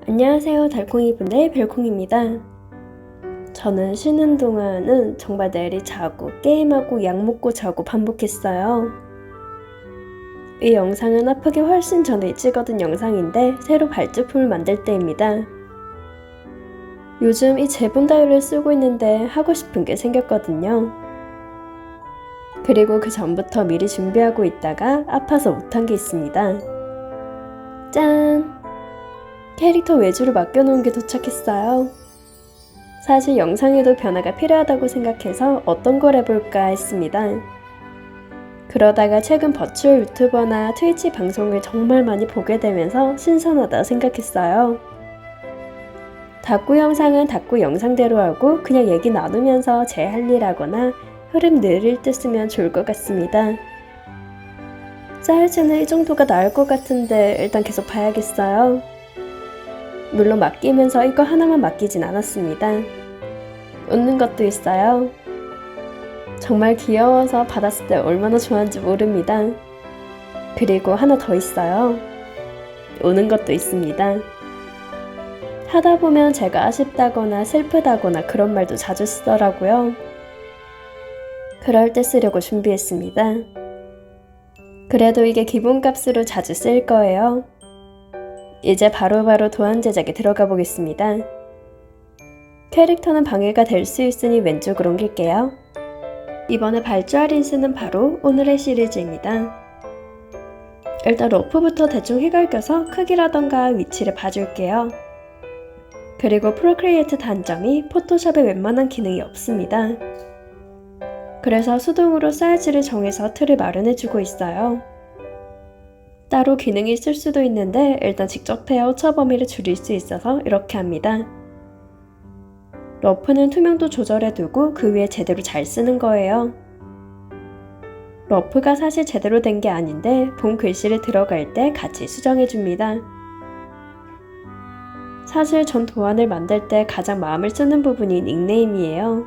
안녕하세요, 달콩이분들 별콩입니다. 저는 쉬는 동안은 정말 내리 자고 게임하고 약 먹고 자고 반복했어요. 이 영상은 아프기 훨씬 전에 찍어둔 영상인데 새로 발주품을 만들 때입니다. 요즘 이 제본 다이어리를 쓰고 있는데 하고 싶은 게 생겼거든요. 그리고 그 전부터 미리 준비하고 있다가 아파서 못한 게 있습니다. 짠! 캐릭터 외주를 맡겨놓은 게 도착했어요. 사실 영상에도 변화가 필요하다고 생각해서 어떤 걸 해볼까 했습니다. 그러다가 최근 버추얼 유튜버나 트위치 방송을 정말 많이 보게 되면서 신선하다 생각했어요. 닥구 영상은 닥구 영상대로 하고 그냥 얘기 나누면서 제 할 일 하거나 흐름 느릴 때 쓰면 좋을 것 같습니다. 사이즈는 이 정도가 나을 것 같은데 일단 계속 봐야겠어요. 물론 맡기면서 이거 하나만 맡기진 않았습니다. 웃는 것도 있어요. 정말 귀여워서 받았을 때 얼마나 좋아하는지 모릅니다. 그리고 하나 더 있어요. 우는 것도 있습니다. 하다 보면 제가 아쉽다거나 슬프다거나 그런 말도 자주 쓰더라고요. 그럴 때 쓰려고 준비했습니다. 그래도 이게 기본값으로 자주 쓸 거예요. 이제 바로바로 도안 제작에 들어가 보겠습니다. 캐릭터는 방해가 될 수 있으니 왼쪽으로 옮길게요. 이번에 발주할 인스는 바로 오늘의 시리즈입니다. 일단 러프부터 대충 휘갈겨서 크기라던가 위치를 봐줄게요. 그리고 프로크리에이트 단점이 포토샵에 웬만한 기능이 없습니다. 그래서 수동으로 사이즈를 정해서 틀을 마련해주고 있어요. 따로 기능이 있을 수도 있는데 일단 직접 해야 오차 범위를 줄일 수 있어서 이렇게 합니다. 러프는 투명도 조절해두고 그 위에 제대로 잘 쓰는 거예요. 러프가 사실 제대로 된 게 아닌데 본 글씨를 들어갈 때 같이 수정해줍니다. 사실 전 도안을 만들 때 가장 마음을 쓰는 부분이 닉네임이에요.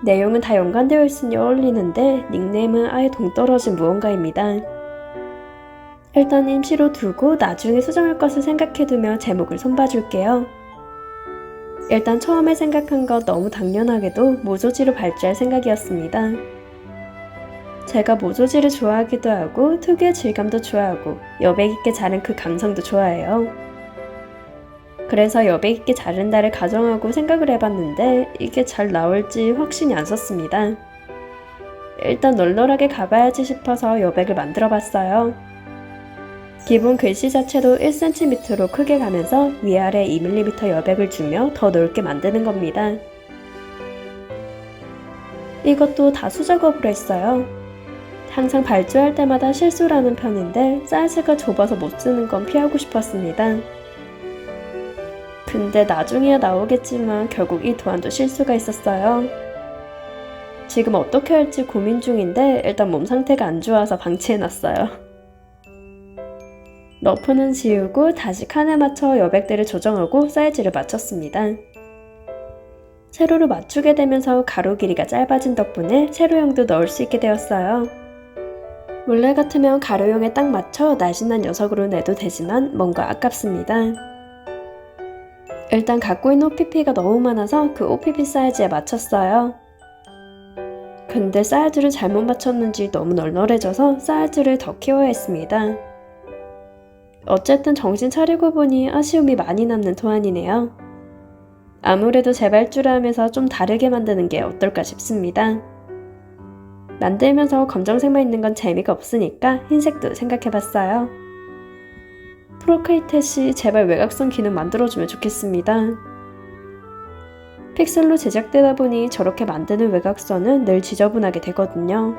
내용은 다 연관되어 있으니 어울리는데 닉네임은 아예 동떨어진 무언가입니다. 일단 임시로 두고 나중에 수정할 것을 생각해두며 제목을 손봐줄게요. 일단 처음에 생각한 것 너무 당연하게도 모조지로 발주할 생각이었습니다. 제가 모조지를 좋아하기도 하고 특유의 질감도 좋아하고 여백 있게 자른 그 감성도 좋아해요. 그래서 여백 있게 자른다를 가정하고 생각을 해봤는데 이게 잘 나올지 확신이 안 섰습니다. 일단 널널하게 가봐야지 싶어서 여백을 만들어봤어요. 기본 글씨 자체도 1cm로 크게 가면서 위아래 2mm 여백을 주며 더 넓게 만드는 겁니다. 이것도 다 수작업으로 했어요. 항상 발주할 때마다 실수를 하는 편인데 사이즈가 좁아서 못 쓰는 건 피하고 싶었습니다. 근데 나중에야 나오겠지만 결국 이 도안도 실수가 있었어요. 지금 어떻게 할지 고민 중인데 일단 몸 상태가 안 좋아서 방치해놨어요. 러프는 지우고 다시 칸에 맞춰 여백대를 조정하고 사이즈를 맞췄습니다. 세로로 맞추게 되면서 가로 길이가 짧아진 덕분에 세로형도 넣을 수 있게 되었어요. 원래 같으면 가로형에 딱 맞춰 날씬한 녀석으로 내도 되지만 뭔가 아깝습니다. 일단 갖고 있는 OPP가 너무 많아서 그 OPP 사이즈에 맞췄어요. 근데 사이즈를 잘못 맞췄는지 너무 널널해져서 사이즈를 더 키워야 했습니다. 어쨌든 정신 차리고 보니 아쉬움이 많이 남는 도안이네요. 아무래도 재발주를 하면서 좀 다르게 만드는 게 어떨까 싶습니다. 만들면서 검정색만 있는 건 재미가 없으니까 흰색도 생각해봤어요. 프로크리에이트시 제발 외곽선 기능 만들어주면 좋겠습니다. 픽셀로 제작되다 보니 저렇게 만드는 외곽선은 늘 지저분하게 되거든요.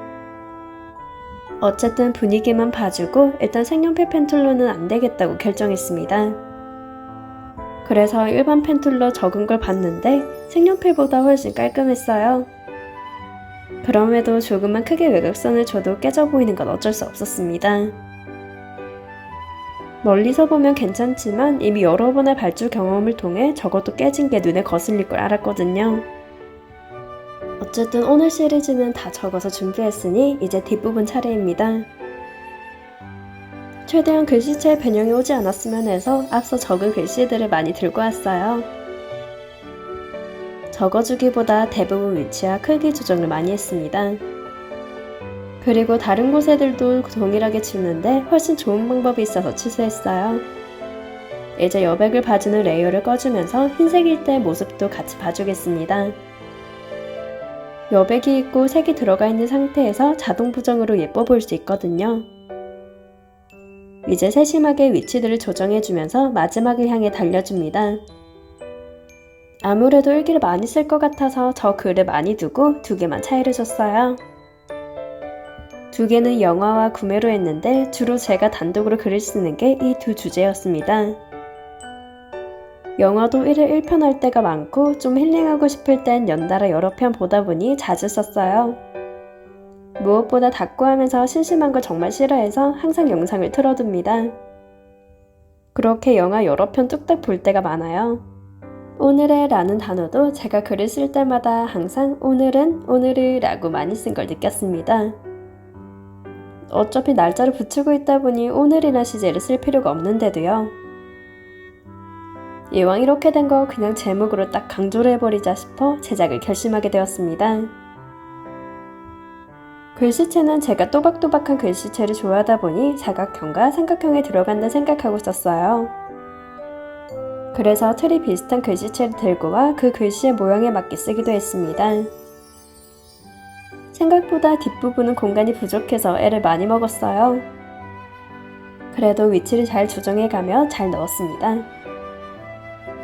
어쨌든 분위기만 봐주고 일단 색연필 펜툴로는 안되겠다고 결정했습니다. 그래서 일반 펜툴로 적은 걸 봤는데 색연필보다 훨씬 깔끔했어요. 그럼에도 조금만 크게 외곽선을 줘도 깨져 보이는 건 어쩔 수 없었습니다. 멀리서 보면 괜찮지만 이미 여러 번의 발주 경험을 통해 저것도 깨진 게 눈에 거슬릴 걸 알았거든요. 어쨌든 오늘 시리즈는 다 적어서 준비했으니 이제 뒷부분 차례입니다. 최대한 글씨체에 변형이 오지 않았으면 해서 앞서 적은 글씨들을 많이 들고 왔어요. 적어주기보다 대부분 위치와 크기 조정을 많이 했습니다. 그리고 다른 곳애들도 동일하게 치우는데 훨씬 좋은 방법이 있어서 취소했어요. 이제 여백을 봐주는 레이어를 꺼주면서 흰색일 때 모습도 같이 봐주겠습니다. 여백이 있고 색이 들어가 있는 상태에서 자동 부정으로 예뻐 보일 수 있거든요. 이제 세심하게 위치들을 조정해주면서 마지막을 향해 달려줍니다. 아무래도 일기를 많이 쓸 것 같아서 저 글을 많이 두고 2개만 차이를 줬어요. 2개는 영화와 구매로 했는데 주로 제가 단독으로 글을 쓰는 게 이 2 주제였습니다. 영화도 1일 1편 할 때가 많고 좀 힐링하고 싶을 땐 연달아 여러 편 보다 보니 자주 썼어요. 무엇보다 닫고 하면서 심심한 걸 정말 싫어해서 항상 영상을 틀어둡니다. 그렇게 영화 여러 편 뚝딱 볼 때가 많아요. 오늘의 라는 단어도 제가 글을 쓸 때마다 항상 오늘은 오늘을 라고 많이 쓴 걸 느꼈습니다. 어차피 날짜를 붙이고 있다 보니 오늘이나 시제를 쓸 필요가 없는데도요. 이왕 이렇게 된 거 그냥 제목으로 딱 강조를 해버리자 싶어 제작을 결심하게 되었습니다. 글씨체는 제가 또박또박한 글씨체를 좋아하다 보니 사각형과 삼각형에 들어간다 생각하고 썼어요. 그래서 틀이 비슷한 글씨체를 들고 와 그 글씨의 모양에 맞게 쓰기도 했습니다. 생각보다 뒷부분은 공간이 부족해서 애를 많이 먹었어요. 그래도 위치를 잘 조정해가며 잘 넣었습니다.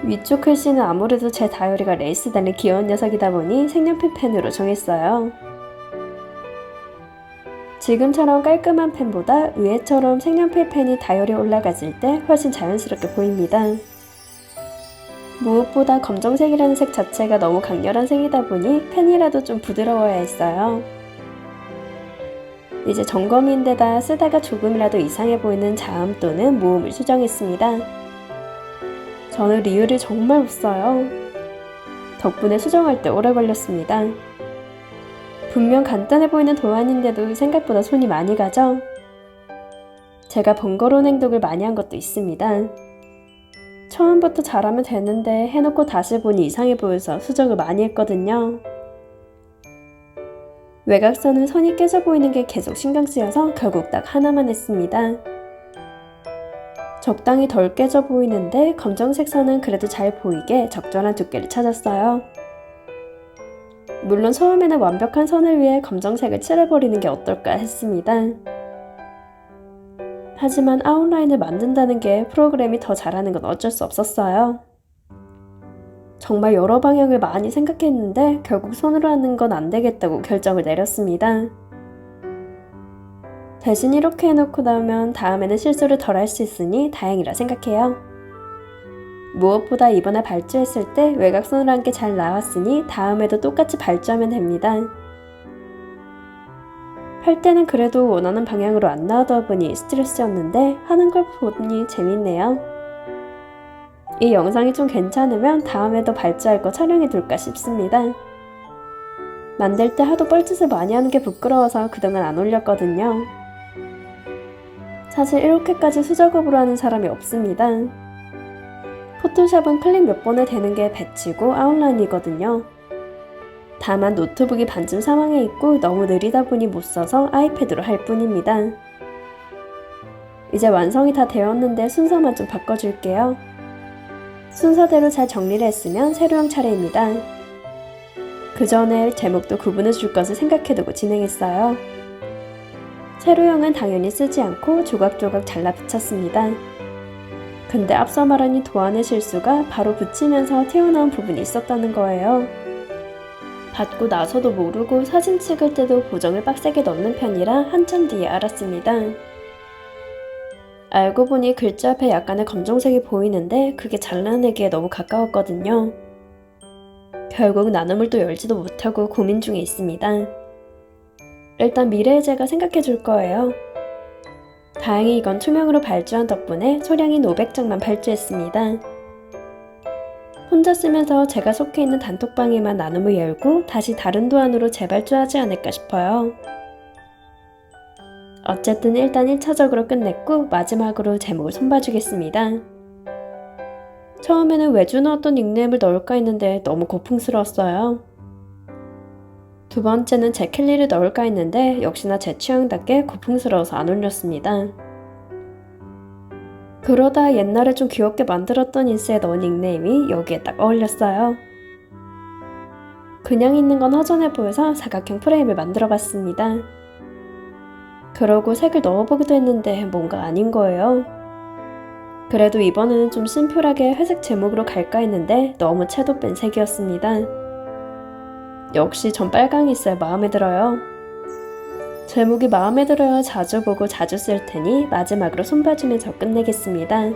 위쪽 글씨는 아무래도 제 다이어리가 레이스 달린 귀여운 녀석이다 보니 색연필 펜으로 정했어요. 지금처럼 깔끔한 펜보다 위에처럼 색연필 펜이 다이어리에 올라갔을 때 훨씬 자연스럽게 보입니다. 무엇보다 검정색이라는 색 자체가 너무 강렬한 색이다 보니 펜이라도 좀 부드러워야 했어요. 이제 점검인데다 쓰다가 조금이라도 이상해 보이는 자음 또는 모음을 수정했습니다. 저는 리을을 정말 못 써요. 덕분에 수정할 때 오래 걸렸습니다. 분명 간단해 보이는 도안인데도 생각보다 손이 많이 가죠? 제가 번거로운 행동을 많이 한 것도 있습니다. 처음부터 잘하면 되는데 해놓고 다시 보니 이상해 보여서 수정을 많이 했거든요. 외곽선은 선이 깨져 보이는 게 계속 신경 쓰여서 결국 딱 하나만 했습니다. 적당히 덜 깨져 보이는데 검정색 선은 그래도 잘 보이게 적절한 두께를 찾았어요. 물론 처음에는 완벽한 선을 위해 검정색을 칠해버리는 게 어떨까 했습니다. 하지만 아웃라인을 만든다는 게 프로그램이 더 잘하는 건 어쩔 수 없었어요. 정말 여러 방향을 많이 생각했는데 결국 손으로 하는 건 안 되겠다고 결정을 내렸습니다. 대신 이렇게 해놓고 나면 다음에는 실수를 덜 할 수 있으니 다행이라 생각해요. 무엇보다 이번에 발주했을 때 외곽선으로 한 게 잘 나왔으니 다음에도 똑같이 발주하면 됩니다. 할 때는 그래도 원하는 방향으로 안 나오다 보니 스트레스였는데 하는 걸 보니 재밌네요. 이 영상이 좀 괜찮으면 다음에도 발주할 거 촬영해둘까 싶습니다. 만들 때 하도 뻘짓을 많이 하는 게 부끄러워서 그동안 안 올렸거든요. 사실 이렇게까지 수작업으로 하는 사람이 없습니다. 포토샵은 클릭 몇 번에 되는 게 배치고 아웃라인이거든요. 다만 노트북이 반쯤 상황에 있고 너무 느리다 보니 못 써서 아이패드로 할 뿐입니다. 이제 완성이 다 되었는데 순서만 좀 바꿔줄게요. 순서대로 잘 정리를 했으면 세로형 차례입니다. 그 전에 제목도 구분해 줄 것을 생각해두고 진행했어요. 세로형은 당연히 쓰지 않고 조각조각 잘라 붙였습니다. 근데 앞서 말한 이 도안의 실수가 바로 붙이면서 튀어나온 부분이 있었다는 거예요. 받고 나서도 모르고 사진 찍을 때도 보정을 빡세게 넣는 편이라 한참 뒤에 알았습니다. 알고 보니 글자 앞에 약간의 검정색이 보이는데 그게 잘라내기에 너무 가까웠거든요. 결국 나눔을 또 열지도 못하고 고민 중에 있습니다. 일단 미래의 제가 생각해 줄 거예요. 다행히 이건 투명으로 발주한 덕분에 소량인 500장만 발주했습니다. 혼자 쓰면서 제가 속해 있는 단톡방에만 나눔을 열고 다시 다른 도안으로 재발주하지 않을까 싶어요. 어쨌든 일단 1차적으로 끝냈고 마지막으로 제목을 손봐주겠습니다. 처음에는 외주 넣었던 닉네임을 넣을까 했는데 너무 고풍스러웠어요. 두 번째는 제 켈리를 넣을까 했는데 역시나 제 취향답게 고풍스러워서 안 올렸습니다. 그러다 옛날에 좀 귀엽게 만들었던 인스에 넣은 닉네임이 여기에 딱 어울렸어요. 그냥 있는 건 허전해 보여서 사각형 프레임을 만들어 봤습니다. 그러고 색을 넣어보기도 했는데 뭔가 아닌 거예요. 그래도 이번에는 좀 심플하게 회색 제목으로 갈까 했는데 너무 채도 뺀 색이었습니다. 역시 전 빨강이 있어야 마음에 들어요. 제목이 마음에 들어야 자주 보고 자주 쓸 테니 마지막으로 손봐주면서 끝내겠습니다.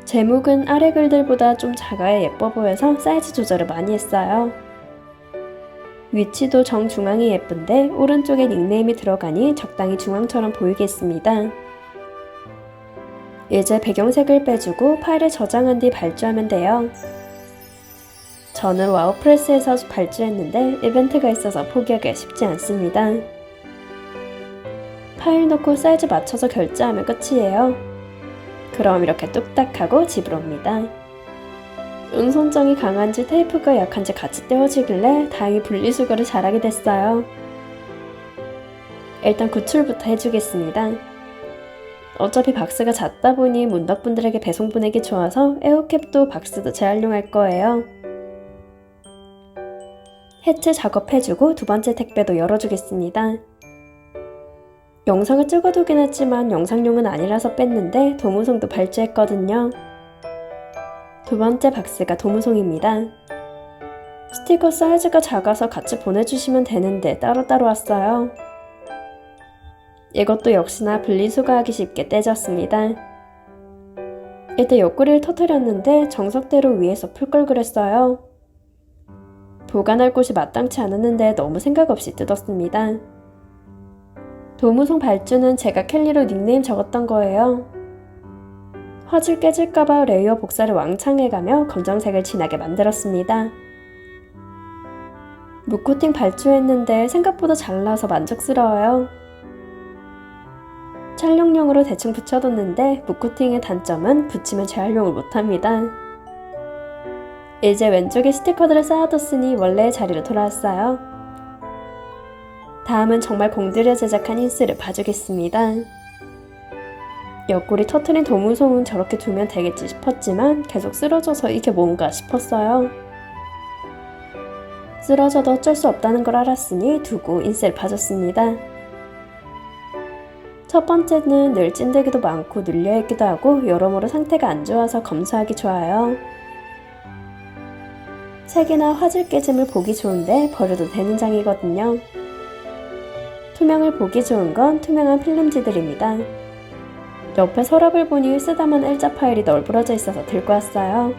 제목은 아래 글들보다 좀 작아야 예뻐 보여서 사이즈 조절을 많이 했어요. 위치도 정중앙이 예쁜데 오른쪽에 닉네임이 들어가니 적당히 중앙처럼 보이게 했습니다. 이제 배경색을 빼주고 파일에 저장한 뒤 발주하면 돼요. 저는 와우프레스에서 발주했는데 이벤트가 있어서 포기하기가 쉽지 않습니다. 파일 넣고 사이즈 맞춰서 결제하면 끝이에요. 그럼 이렇게 뚝딱 하고 집으로 옵니다. 운송정이 강한지 테이프가 약한지 같이 떼어지길래 다행히 분리수거를 잘하게 됐어요. 일단 구출부터 해주겠습니다. 어차피 박스가 작다 보니 문덕분들에게 배송 보내기 좋아서 에어캡도 박스도 재활용할 거예요. 해체 작업해주고 두 번째 택배도 열어주겠습니다. 영상을 찍어두긴 했지만 영상용은 아니라서 뺐는데 도무송도 발주했거든요. 두 번째 박스가 도무송입니다. 스티커 사이즈가 작아서 같이 보내주시면 되는데 따로따로 왔어요. 이것도 역시나 분리수거하기 쉽게 떼졌습니다. 이때 옆구리를 터뜨렸는데 정석대로 위에서 풀 걸 그랬어요. 보관할 곳이 마땅치 않았는데 너무 생각 없이 뜯었습니다. 도무송 발주는 제가 켈리로 닉네임 적었던 거예요. 화질 깨질까봐 레이어 복사를 왕창 해가며 검정색을 진하게 만들었습니다. 무코팅 발주했는데 생각보다 잘 나와서 만족스러워요. 촬영용으로 대충 붙여뒀는데 무코팅의 단점은 붙이면 재활용을 못합니다. 이제 왼쪽에 스티커들을 쌓아뒀으니 원래의 자리로 돌아왔어요. 다음은 정말 공들여 제작한 인스를 봐주겠습니다. 옆구리 터트린 도무송은 저렇게 두면 되겠지 싶었지만 계속 쓰러져서 이게 뭔가 싶었어요. 쓰러져도 어쩔 수 없다는 걸 알았으니 두고 인스를 봐줬습니다. 첫 번째는 늘 찐득이도 많고 눌려있기도 하고 여러모로 상태가 안 좋아서 검수하기 좋아요. 색이나 화질 깨짐을 보기 좋은데 버려도 되는 장이거든요. 투명을 보기 좋은 건 투명한 필름지들입니다. 옆에 서랍을 보니 쓰다만 일자 파일이 널브러져 있어서 들고 왔어요.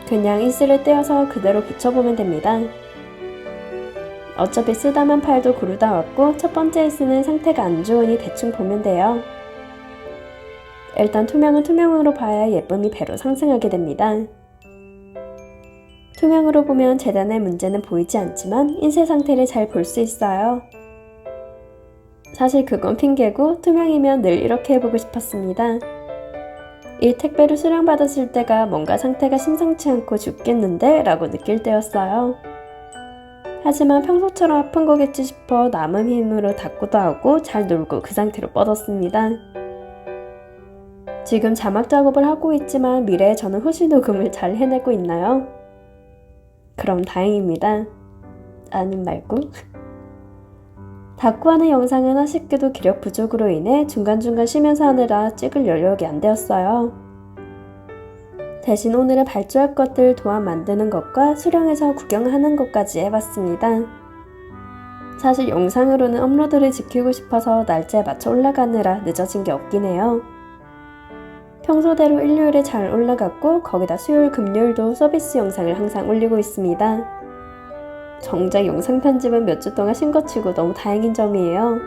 그냥 인스를 떼어서 그대로 붙여보면 됩니다. 어차피 쓰다만 파일도 고르다 왔고 첫 번째 인스는 상태가 안 좋으니 대충 보면 돼요. 일단 투명은 투명으로 봐야 예쁨이 배로 상승하게 됩니다. 투명으로 보면 재단의 문제는 보이지 않지만 인쇄 상태를 잘 볼 수 있어요. 사실 그건 핑계고 투명이면 늘 이렇게 해보고 싶었습니다. 이 택배를 수령받았을 때가 뭔가 상태가 심상치 않고 죽겠는데 라고 느낄 때였어요. 하지만 평소처럼 아픈 거겠지 싶어 남은 힘으로 닦고도 하고 잘 놀고 그 상태로 뻗었습니다. 지금 자막 작업을 하고 있지만 미래에 저는 후시 녹음을 잘 해내고 있나요? 그럼 다행입니다. 아님 말고. 닦고 하는 영상은 아쉽게도 기력 부족으로 인해 중간중간 쉬면서 하느라 찍을 여력이 안 되었어요. 대신 오늘은 발주할 것들 도안 만드는 것과 수령해서 구경하는 것까지 해봤습니다. 사실 영상으로는 업로드를 지키고 싶어서 날짜에 맞춰 올라가느라 늦어진 게 없긴 해요. 평소대로 일요일에 잘 올라갔고 거기다 수요일 금요일도 서비스 영상을 항상 올리고 있습니다. 정작 영상 편집은 몇 주 동안 쉰 것 치고 너무 다행인 점이에요.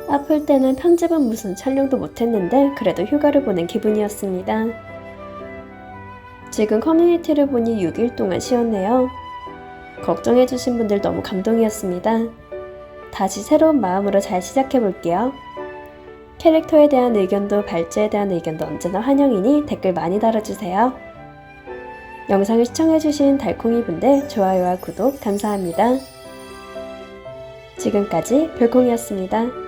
아플 때는 편집은 무슨 촬영도 못했는데 그래도 휴가를 보낸 기분이었습니다. 지금 커뮤니티를 보니 6일 동안 쉬었네요. 걱정해주신 분들 너무 감동이었습니다. 다시 새로운 마음으로 잘 시작해볼게요. 캐릭터에 대한 의견도 발제에 대한 의견도 언제나 환영이니 댓글 많이 달아주세요. 영상을 시청해주신 달콩이 분들 좋아요와 구독 감사합니다. 지금까지 별콩이었습니다.